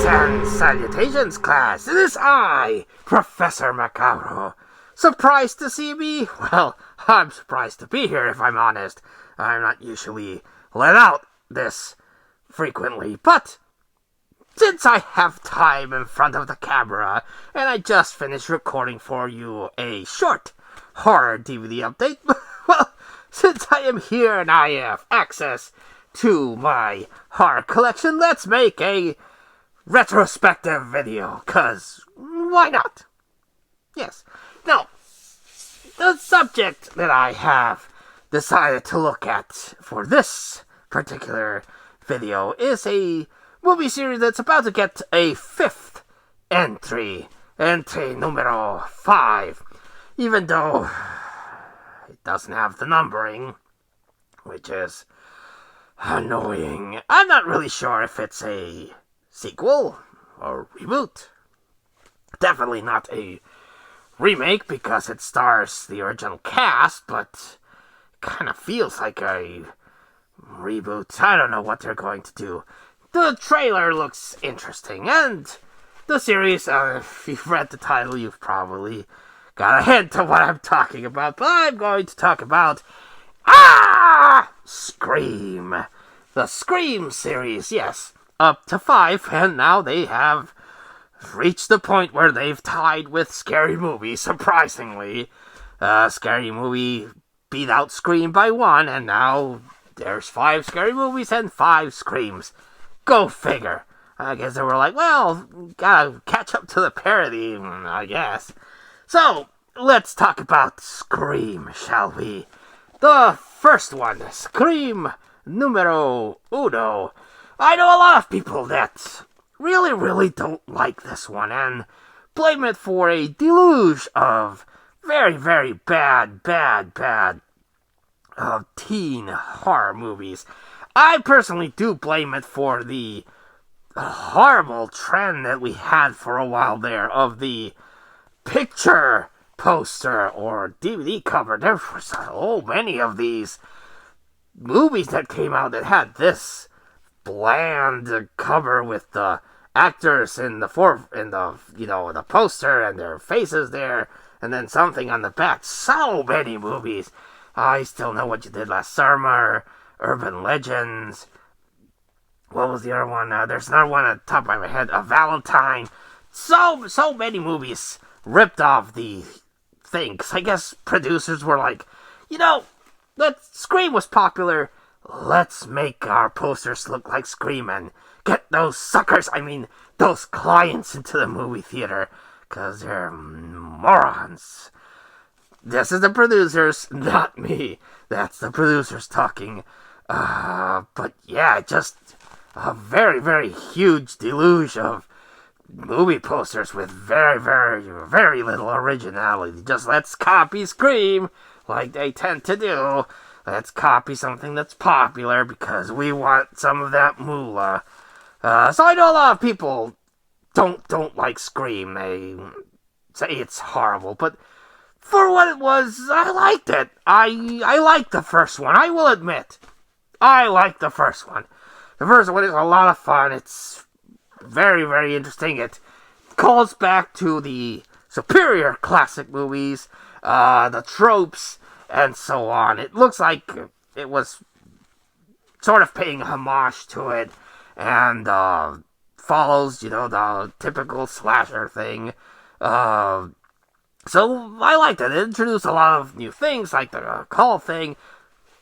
Greetings and salutations, class. It is I, Professor Macabro. Surprised to see me? Well, I'm surprised to be here, if I'm honest. I'm not usually let out this frequently, but since I have time in front of the camera, and I just finished recording for you a short horror DVD update, well, since I am here and I have access to my horror collection, let's make a retrospective video, 'cause why not? Yes. Now, the subject that I have decided to look at for this particular video is a movie series that's about to get a fifth entry numero 5, even though it doesn't have the numbering, which is annoying. I'm not really sure if it's a sequel or reboot. Definitely not a remake because it stars the original cast, but it kind of feels like a reboot. I don't know what they're going to do. The trailer looks interesting, and the series, if you've read the title, you've probably got a hint of what I'm talking about, but I'm going to talk about Scream. The Scream series, yes. Up to 5, and now they have reached the point where they've tied with Scary Movie, surprisingly. Scary Movie beat out Scream by 1, and now there's 5 Scary Movies and 5 Screams. Go figure. I guess they were like, well, gotta catch up to the parody, I guess. So, let's talk about Scream, shall we? The first one, Scream numero uno. I know a lot of people that really don't like this one and blame it for a deluge of very bad teen horror movies. I personally do blame it for the horrible trend that we had for a while there of the picture poster or DVD cover. There were so many of these movies that came out that had this bland cover with the actors in the the poster and their faces there, and then something on the back. So many movies. I Still Know What You Did Last Summer, Urban Legends. What was the other one? There's another one on the top of my head. A Valentine. So many movies ripped off the thing. 'Cause I guess producers were like, Scream was popular. Let's make our posters look like Scream and get those suckers, those clients into the movie theater. 'Cause they're morons. This is the producers, not me. That's the producers talking. But yeah, just a very huge deluge of movie posters with very little originality. Just let's copy Scream like they tend to do. Let's copy something that's popular because we want some of that moolah. So I know a lot of people don't like Scream. They say it's horrible, but for what it was, I liked it. I liked the first one. I will admit, I liked the first one. The first one is a lot of fun. It's very interesting. It calls back to the superior classic movies, the tropes, and so on. It looks like it was sort of paying homage to it, and follows, the typical slasher thing. So I liked it. It introduced a lot of new things, like the call thing.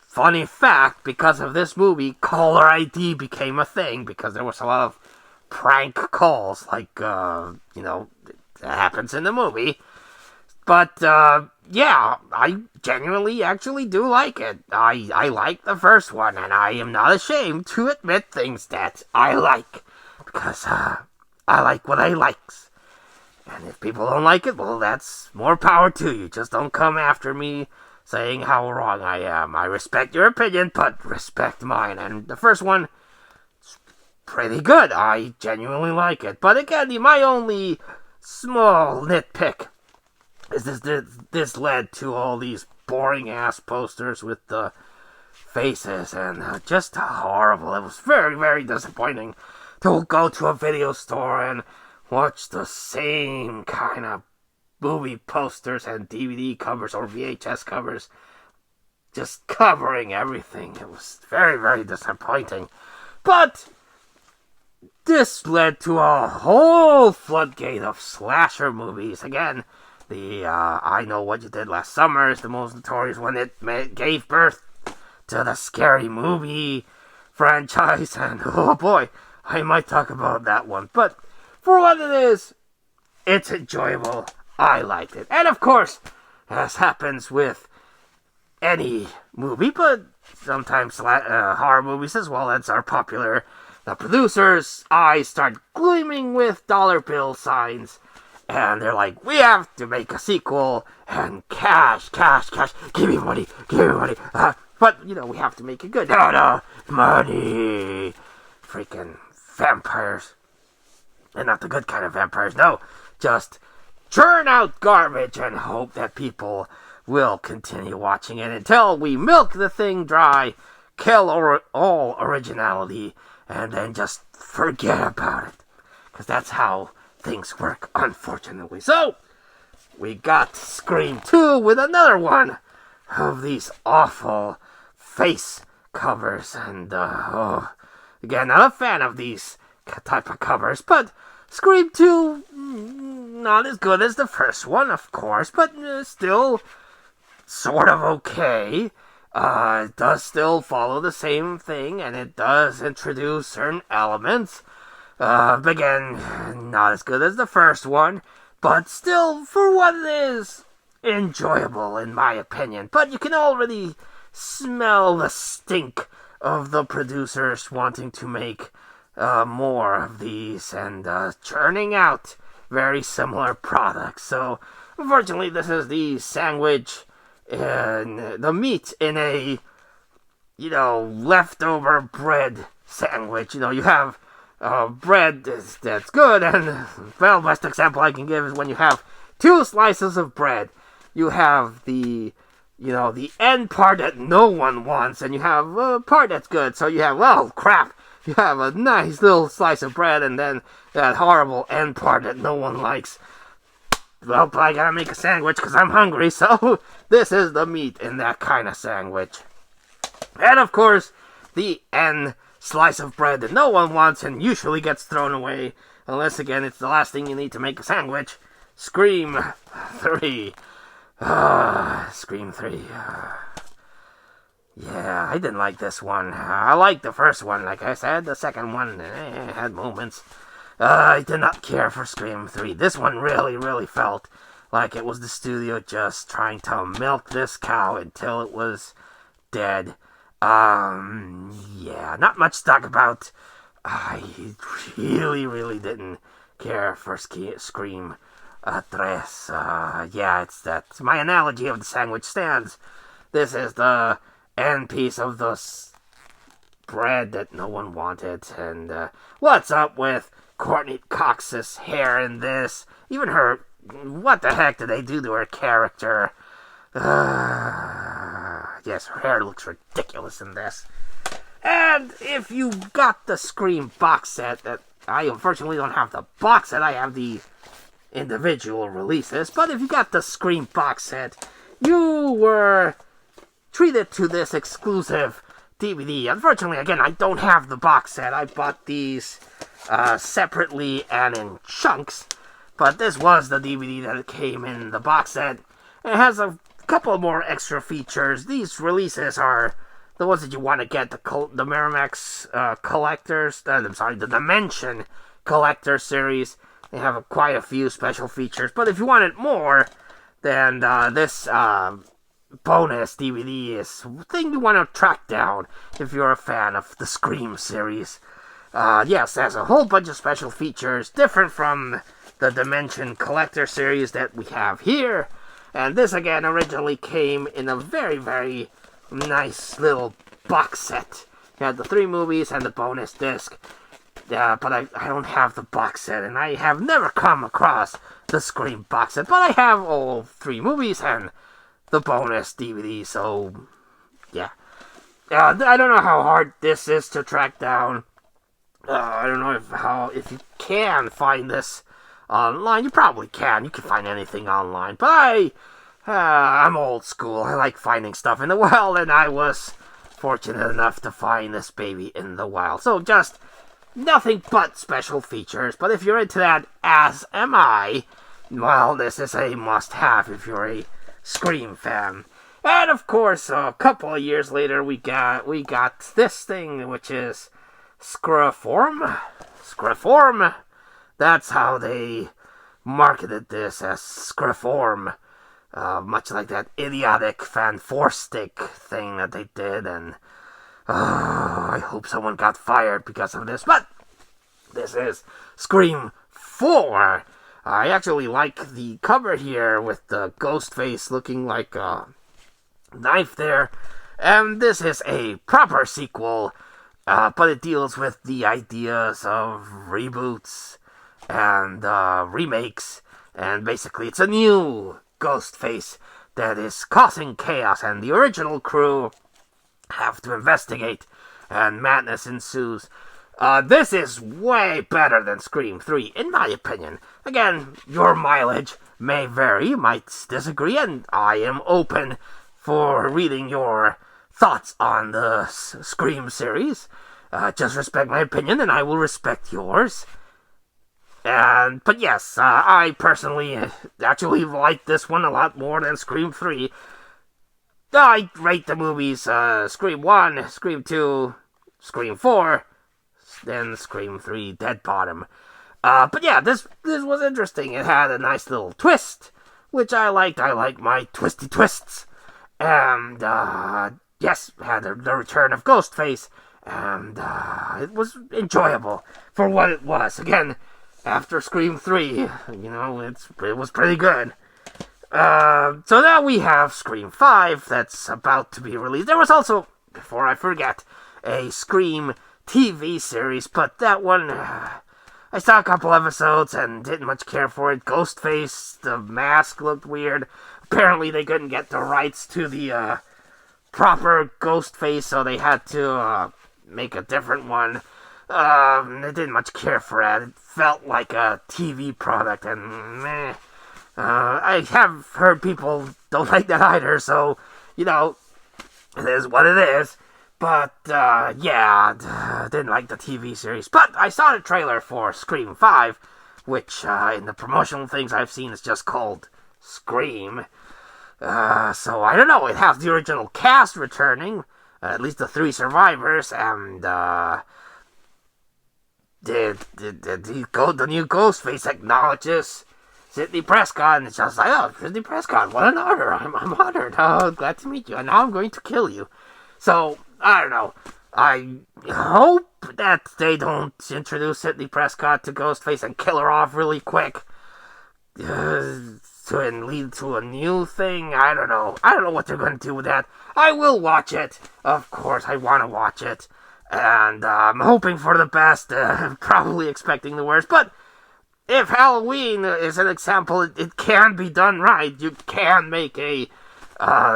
Funny fact, because of this movie, caller ID became a thing, because there was a lot of prank calls, like, that happens in the movie. But, yeah, I genuinely actually do like it. I like the first one, and I am not ashamed to admit things that I like, because, I like what I likes. And if people don't like it, well, that's more power to you. Just don't come after me saying how wrong I am. I respect your opinion, but respect mine. And the first one is pretty good. I genuinely like it. But again, my only small nitpick is this led to all these boring-ass posters with the faces, and just horrible. It was very disappointing. to go to a video store and watch the same kind of movie posters and DVD covers or VHS covers, just covering everything. It was very, very disappointing. But this led to a whole floodgate of slasher movies. Again, the I Know What You Did Last Summer is the most notorious one. It gave birth to the Scary Movie franchise, and oh boy, I might talk about that one. But for what it is, it's enjoyable. I liked it. And of course, as happens with any movie, but sometimes horror movies as well, as are popular, the producers' eyes start gleaming with dollar bill signs, and they're like, we have to make a sequel, and cash, give me money, but, we have to make it good. No, money. Freaking vampires. And not the good kind of vampires, no. Just churn out garbage and hope that people will continue watching it until we milk the thing dry, kill all originality, and then just forget about it. Because that's how things work, unfortunately. So, we got Scream 2 with another one of these awful face covers. And, again, not a fan of these type of covers, but Scream 2, not as good as the first one, of course, but still sort of okay. It does still follow the same thing, and it does introduce certain elements. Again, not as good as the first one, but still, for what it is, enjoyable, in my opinion. But you can already smell the stink of the producers wanting to make more of these and churning out very similar products. So, unfortunately, this is the sandwich and the meat in a, leftover bread sandwich. You have bread that's good, and, well, best example I can give is when you have two slices of bread. You have the end part that no one wants, and you have a part that's good. So you have, well, crap. You have a nice little slice of bread, and then that horrible end part that no one likes. Well, I gotta make a sandwich because I'm hungry, so this is the meat in that kind of sandwich. And of course, the end slice of bread that no one wants and usually gets thrown away, unless, again, it's the last thing you need to make a sandwich. Scream 3. Scream 3. Yeah, I didn't like this one. I liked the first one, like I said. The second one had moments. I did not care for Scream 3. This one really, really felt like it was the studio just trying to milk this cow until it was dead. Yeah, not much to talk about. I really, really didn't care for Scream 3. Yeah, it's that. My analogy of the sandwich stands. This is the end piece of the bread that no one wanted. And what's up with Courtney Cox's hair in this? Even her, what the heck did they do to her character? Yes, her hair looks ridiculous in this. And if you got the Scream box set, that I unfortunately don't have the box set, I have the individual releases, but if you got the Scream box set, you were treated to this exclusive DVD. Unfortunately, again, I don't have the box set. I bought these separately and in chunks, but this was the DVD that came in the box set. It has a couple more extra features. These releases are the ones that you want to get, the Miramax collectors, the Dimension collector series. They have quite a few special features, but if you wanted more, then this bonus DVD is a thing you want to track down if you're a fan of the Scream series. Yes, it has a whole bunch of special features, different from the Dimension collector series that we have here. And this, again, originally came in a very, very nice little box set. You had the 3 movies and the bonus disc. But I don't have the box set, and I have never come across the Scream box set. But I have all 3 movies and the bonus DVD, so yeah. I don't know how hard this is to track down. I don't know if you can find this online. You probably can. You can find anything online. But I'm old school. I like finding stuff in the wild, and I was fortunate enough to find this baby in the wild. So just nothing but special features. But if you're into that, as am I, well, this is a must-have if you're a Scream fan. And of course, a couple of years later, we got this thing, which is Screform. Screform. That's how they marketed this, as Screform. Much like that idiotic fanforstic thing that they did, and I hope someone got fired because of this. But this is Scream 4. I actually like the cover here with the ghost face looking like a knife there. And this is a proper sequel, but it deals with the ideas of reboots and remakes. And basically it's a new ghost face that is causing chaos, and the original crew have to investigate, and madness ensues. This is way better than Scream 3, in my opinion. Again, your mileage may vary, you might disagree, and I am open for reading your thoughts on the Scream series. Just respect my opinion, and I will respect yours. But yes, I personally actually like this one a lot more than Scream 3. I rate the movies Scream 1, Scream 2, Scream 4, then Scream 3 dead bottom. But yeah, this was interesting. It had a nice little twist, which I liked. I like my twisty twists. And yes, had the return of Ghostface, and it was enjoyable for what it was. Again, after Scream 3, it was pretty good. So now we have Scream 5 that's about to be released. There was also, before I forget, a Scream TV series, but that one, I saw a couple episodes and didn't much care for it. Ghostface, the mask looked weird. Apparently they couldn't get the rights to the proper Ghostface, so they had to make a different one. I didn't much care for it. It felt like a TV product, and meh. I have heard people don't like that either, so, it is what it is. But, yeah, didn't like the TV series. But I saw the trailer for Scream 5, which, in the promotional things I've seen, is just called Scream. So I don't know, it has the original cast returning, at least the 3 survivors, and, the new Ghostface acknowledges Sidney Prescott, and it's just like, oh, Sidney Prescott, what an honor, I'm honored, oh, glad to meet you, and now I'm going to kill you. So, I don't know, I hope that they don't introduce Sidney Prescott to Ghostface and kill her off really quick, and lead to a new thing. I don't know what they're going to do with that. I will watch it, of course, I want to watch it, and I'm hoping for the best, probably expecting the worst, but if Halloween is an example, it can be done right. You can make a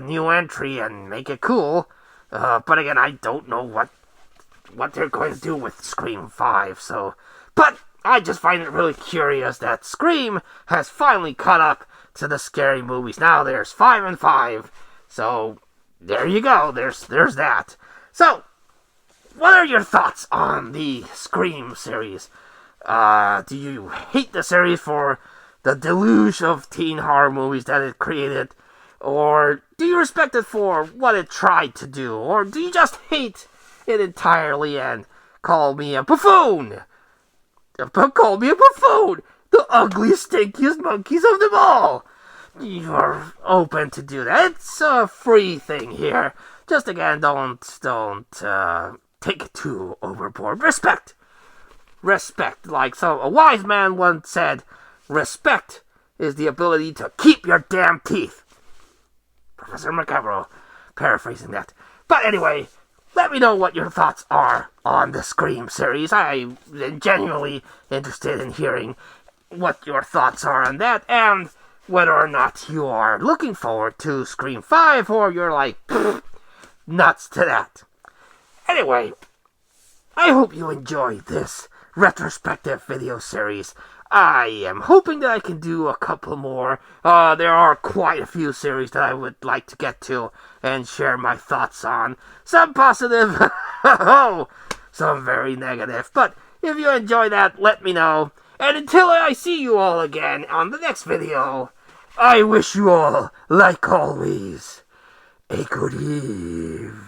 new entry and make it cool. But again, I don't know what they're going to do with Scream 5. But I just find it really curious that Scream has finally caught up to the scary movies. Now there's 5 and 5. So there you go. There's that. So what are your thoughts on the Scream series? Do you hate the series for the deluge of teen horror movies that it created? Or do you respect it for what it tried to do? Or do you just hate it entirely and call me a buffoon? Call me a buffoon! The ugliest, stinkiest monkeys of them all! You're open to do that. It's a free thing here. Just again, don't take it too overboard. Respect, like a wise man once said, respect is the ability to keep your damn teeth. Professor Macabre, paraphrasing that. But anyway, let me know what your thoughts are on the Scream series. I'm genuinely interested in hearing what your thoughts are on that, and whether or not you are looking forward to Scream 5, or you're like, nuts to that. Anyway, I hope you enjoyed this retrospective video series. I am hoping that I can do a couple more. There are quite a few series that I would like to get to and share my thoughts on. Some positive, some very negative. But if you enjoy that, let me know. And until I see you all again on the next video, I wish you all, like always, a good evening.